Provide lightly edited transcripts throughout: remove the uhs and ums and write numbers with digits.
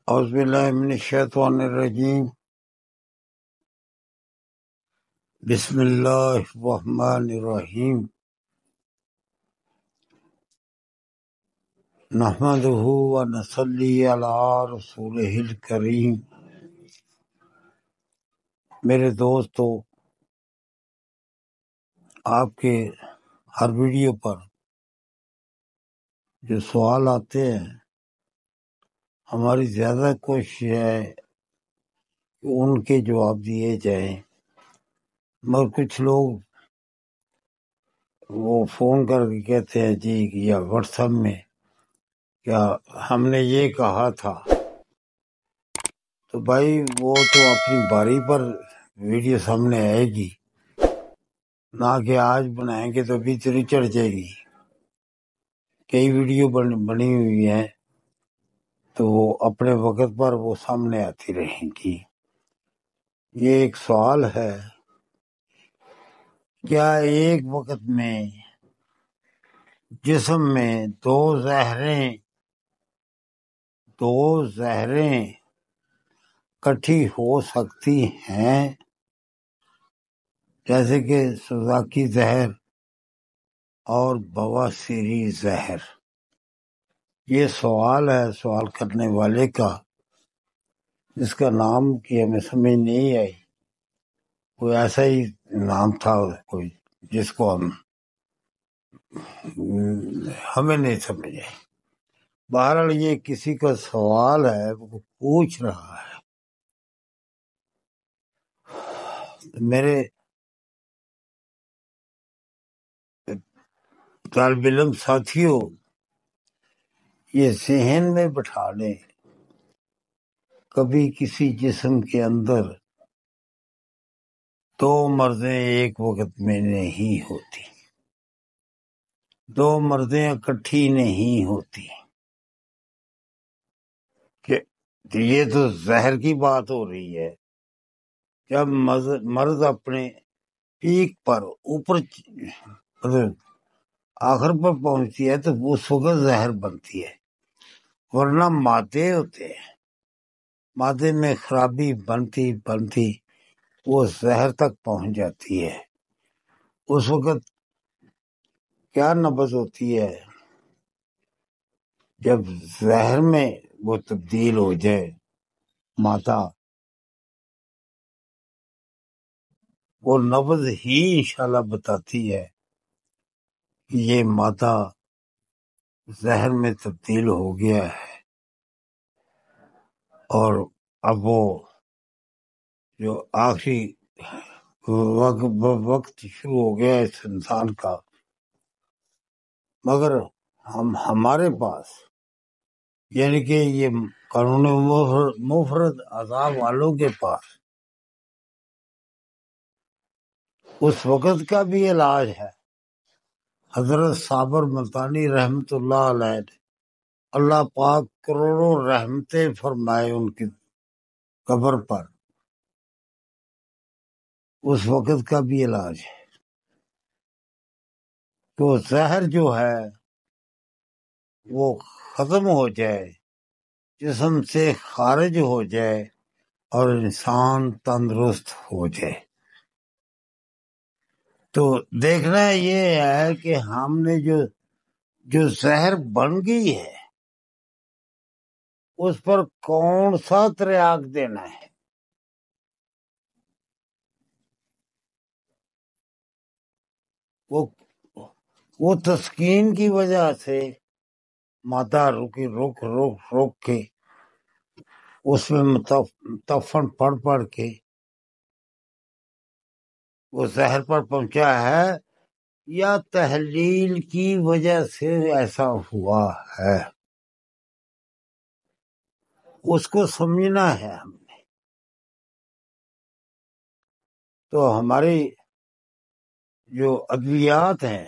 اعوذ باللہ من الشیطان الرجیم بسم اللہ الرحمن الرحیم نحمدہ ونصلی علی رسولہ الکریم۔ میرے دوستو، آپ کے ہر ویڈیو پر جو سوال آتے ہیں، ہماری زیادہ کوشش ہے کہ ان کے جواب دیے جائیں، مگر کچھ لوگ وہ فون کر کے کہتے ہیں جی یا واٹس ایپ میں کیا ہم نے یہ کہا تھا۔ تو بھائی وہ تو اپنی باری پر ویڈیو سامنے آئے گی، نہ کہ آج بنائیں گے تو بھی چڑھ جائے گی۔ کئی ویڈیو بنی ہوئی ہیں تو وہ اپنے وقت پر وہ سامنے آتی رہیں گی۔ یہ ایک سوال ہے، کیا ایک وقت میں جسم میں دو زہریں کٹھی ہو سکتی ہیں، جیسے کہ سوزاکی زہر اور بواسیری زہر؟ یہ سوال ہے سوال کرنے والے کا، جس کا نام کی ہمیں سمجھ نہیں آئی۔ کوئی ایسا ہی نام تھا کوئی جس کو ہمیں نہیں سمجھ آئی۔ بہرحال یہ کسی کا سوال ہے، وہ پوچھ رہا ہے۔ میرے طالب علم ساتھیوں، یہ ذہن میں بٹھا لیں، کبھی کسی جسم کے اندر دو مرضیں ایک وقت میں نہیں ہوتی، دو مرضیں اکٹھی نہیں ہوتی۔ کہ یہ تو زہر کی بات ہو رہی ہے۔ جب مرض اپنے پیک پر اوپر آخر پر پہنچتی ہے تو اس وقت زہر بنتی ہے، ورنہ مادے ہوتے ہیں، مادے میں خرابی بنتی وہ زہر تک پہنچ جاتی ہے۔ اس وقت کیا نبض ہوتی ہے؟ جب زہر میں وہ تبدیل ہو جائے مادہ، وہ نبض ہی انشاءاللہ بتاتی ہے کہ یہ مادہ زہر میں تبدیل ہو گیا ہے، اور اب وہ جو آخری وقت شروع ہو گیا اس انسان کا۔ مگر ہمارے پاس، یعنی کہ یہ قانون مفرد اعضاء والوں کے پاس اس وقت کا بھی علاج ہے۔ حضرت صابر ملتانی رحمۃ اللہ علیہ، اللہ پاک کروڑوں رحمتیں فرمائے ان کی قبر پر، اس وقت کا بھی علاج ہے۔ تو زہر جو ہے وہ ختم ہو جائے، جسم سے خارج ہو جائے اور انسان تندرست ہو جائے۔ تو دیکھنا یہ ہے کہ ہم نے جو زہر بن گئی ہے اس پر کون سا تریاق دینا ہے۔ وہ تسکین کی وجہ سے مادہ روک کے اس میں متفن پڑھ کے وہ زہر پر پہنچا ہے، یا تحلیل کی وجہ سے ایسا ہوا ہے؟ اس کو سمجھنا ہے ہم نے۔ تو ہماری جو ادویات ہیں،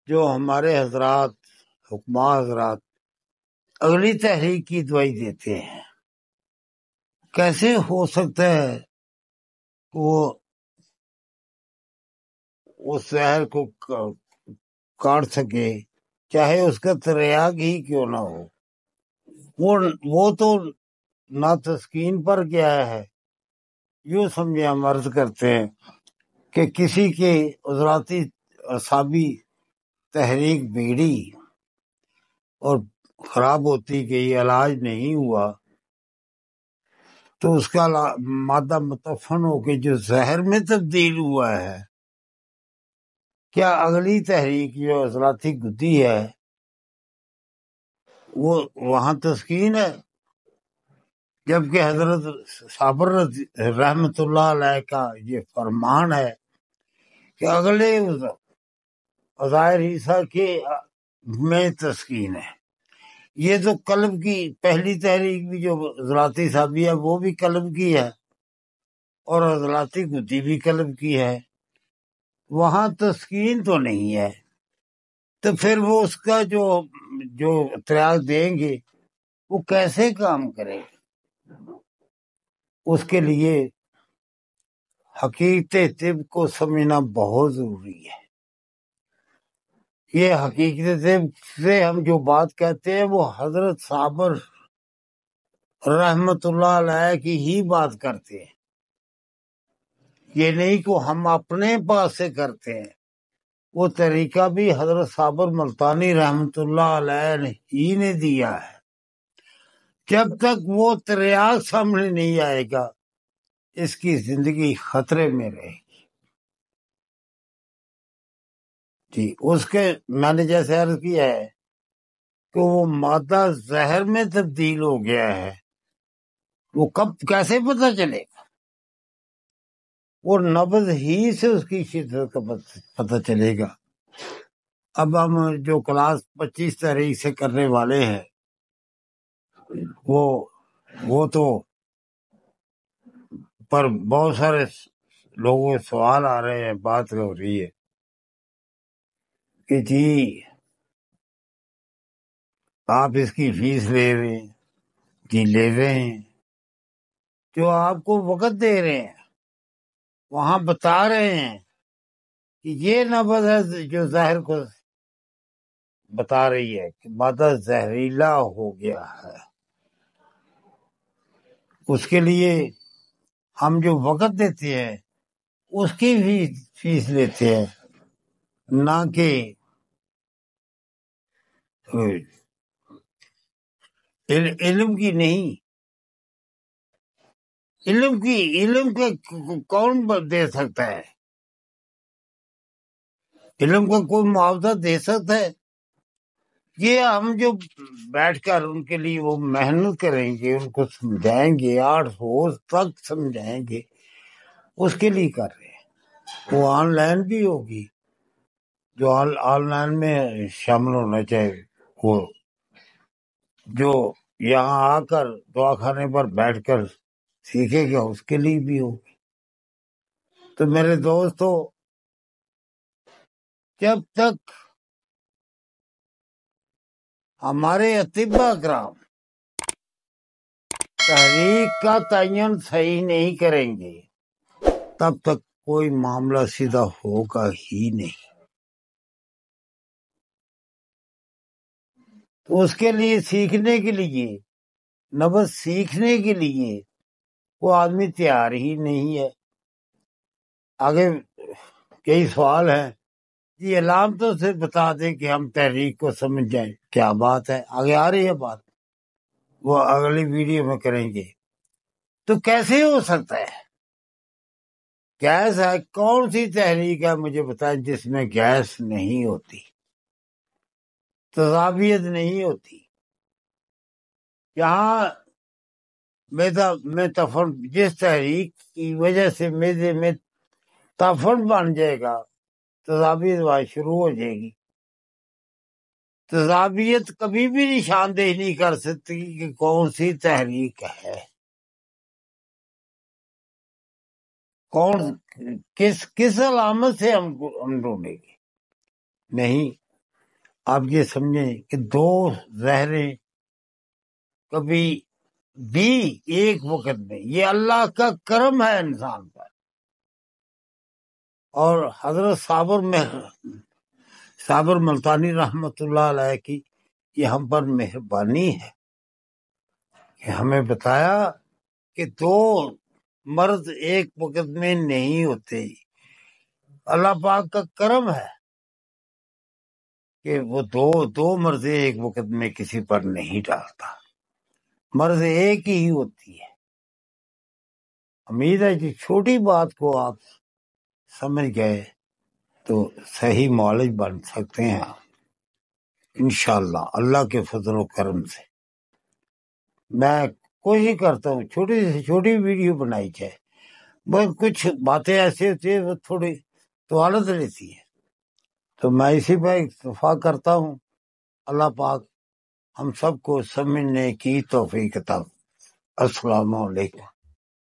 جو ہمارے حضرات حکماء حضرات اگلی تحریک کی دوائی دیتے ہیں، کیسے ہو سکتا ہے کہ وہ اس زہر کو کاٹ سکے، چاہے اس کا تریاق ہی کیوں نہ ہو؟ وہ تو نہ تسکین پر گیا ہے، یوں سمجھے ہم عرض کرتے ہیں کہ کسی کے عضلاتی اعصابی تحریک بگڑی اور خراب ہوتی گئی، علاج نہیں ہوا، تو اس کا مادہ متفن ہو کے جو زہر میں تبدیل ہوا ہے، کیا اگلی تحریک جو عضلاتی گدی ہے وہ وہاں تسکین ہے؟ جبکہ حضرت صابر رحمت اللہ علیہ کا یہ فرمان ہے کہ اگلے عزائر عیسیٰ کے میں تسکین ہے۔ یہ تو قلب کی پہلی تحریک بھی جو عضلاتی صابی ہے وہ بھی قلب کی ہے، اور عضلاتی گدی بھی قلب کی ہے، وہاں تسکین تو نہیں ہے۔ تو پھر وہ اس کا جو تریاق دیں گے وہ کیسے کام کرے؟ اس کے لیے حقیقت طب کو سمجھنا بہت ضروری ہے۔ یہ حقیقت طب سے ہم جو بات کہتے ہیں وہ حضرت صابر رحمت اللہ علیہ کی ہی بات کرتے ہیں، یہ نہیں کہ ہم اپنے پاس سے کرتے ہیں۔ وہ طریقہ بھی حضرت صابر ملتانی رحمت اللہ علیہ ہی نے دیا ہے۔ جب تک وہ تریاق سامنے نہیں آئے گا اس کی زندگی خطرے میں رہے گی۔ جی، اس کے میں نے جیسے عرض کیا ہے کہ وہ مادہ زہر میں تبدیل ہو گیا ہے، وہ کب کیسے پتہ چلے گا؟ وہ نبض ہی سے اس کی شدت کا پتہ چلے گا۔ اب ہم جو کلاس 25 تاریخ سے کرنے والے ہیں وہ تو پر بہت سارے لوگوں کے سوال آ رہے ہیں، بات ہو رہی ہے کہ جی آپ اس کی فیس لے رہے ہیں، جی لے رہے ہیں، جو آپ کو وقت دے رہے ہیں وہاں بتا رہے ہیں کہ یہ نبض ہے جو زہر کو بتا رہی ہے کہ مادہ زہریلا ہو گیا ہے۔ اس کے لیے ہم جو وقت دیتے ہیں اس کی فیس لیتے ہیں، نہ کہ علم کی نہیں۔ علم کا کون دے سکتا ہے؟ علم کا کوئی معاوضہ دے سکتا ہے؟ یہ ہم جو بیٹھ کر ان کے لیے وہ محنت کریں گے، ان کو سمجھائیں گے، 8 روز تک سمجھائیں گے، اس کے لیے کر رہے ہیں۔ وہ آن لائن بھی ہوگی، جو آن لائن میں شامل ہونا چاہیے، وہ جو یہاں آ کر دعا خانے پر بیٹھ کر سیکھے گا اس کے لیے بھی ہوگی۔ تو میرے دوستو، جب تک ہمارے اطباء کرام تحریک کا تعین صحیح نہیں کریں گے تب تک کوئی معاملہ سیدھا ہوگا ہی نہیں۔ تو اس کے لیے سیکھنے کے لیے، نبض سیکھنے کے لیے وہ آدمی تیار ہی نہیں ہے۔ آگے کئی سوال ہیں، جی علامتوں سے بتا دیں کہ ہم تحریک کو سمجھ جائیں، کیا بات ہے؟ آگے آ رہی ہے بات، وہ اگلی ویڈیو میں کریں گے۔ تو کیسے ہو سکتا ہے؟ گیس ہے، کون سی تحریک ہے مجھے بتائیں جس میں گیس نہیں ہوتی، تذابیت نہیں ہوتی؟ یہاں میدا میں تفن، جس تحریک کی وجہ سے میدے میں تفن بن جائے گا، تذابیت وہاں شروع ہو جائے گی۔ تذابیت کبھی بھی نشاندہی نہیں کر سکتی کہ کون سی تحریک ہے، کون کس علامت سے ہم ڈھونڈیں گے؟ نہیں، آپ یہ سمجھیں کہ 2 زہریں کبھی بھی ایک وقت میں، یہ اللہ کا کرم ہے انسان پر، اور حضرت صابر ملتانی رحمت اللہ علیہ کی یہ ہم پر مہربانی ہے کہ ہمیں بتایا کہ دو مرد ایک وقت میں نہیں ہوتے، اللہ پاک کا کرم ہے کہ وہ دو مرض ایک وقت میں کسی پر نہیں ڈالتا، مرض ایک ہی ہوتی ہے۔ امید ہے کہ چھوٹی بات کو آپ سمجھ گئے تو صحیح معالج بن سکتے ہیں آپ انشاءاللہ، اللہ کے فضل و کرم سے۔ میں کوشش کرتا ہوں چھوٹی سے چھوٹی ویڈیو بنائی جائے، بس کچھ باتیں ایسی ہوتی ہیں وہ تھوڑی طوالت رہتی ہے، تو میں اسی پہ اکتفا کرتا ہوں۔ اللہ پاک ہم سب کو سمجھنے کی توفیق عطا۔ السلام علیکم۔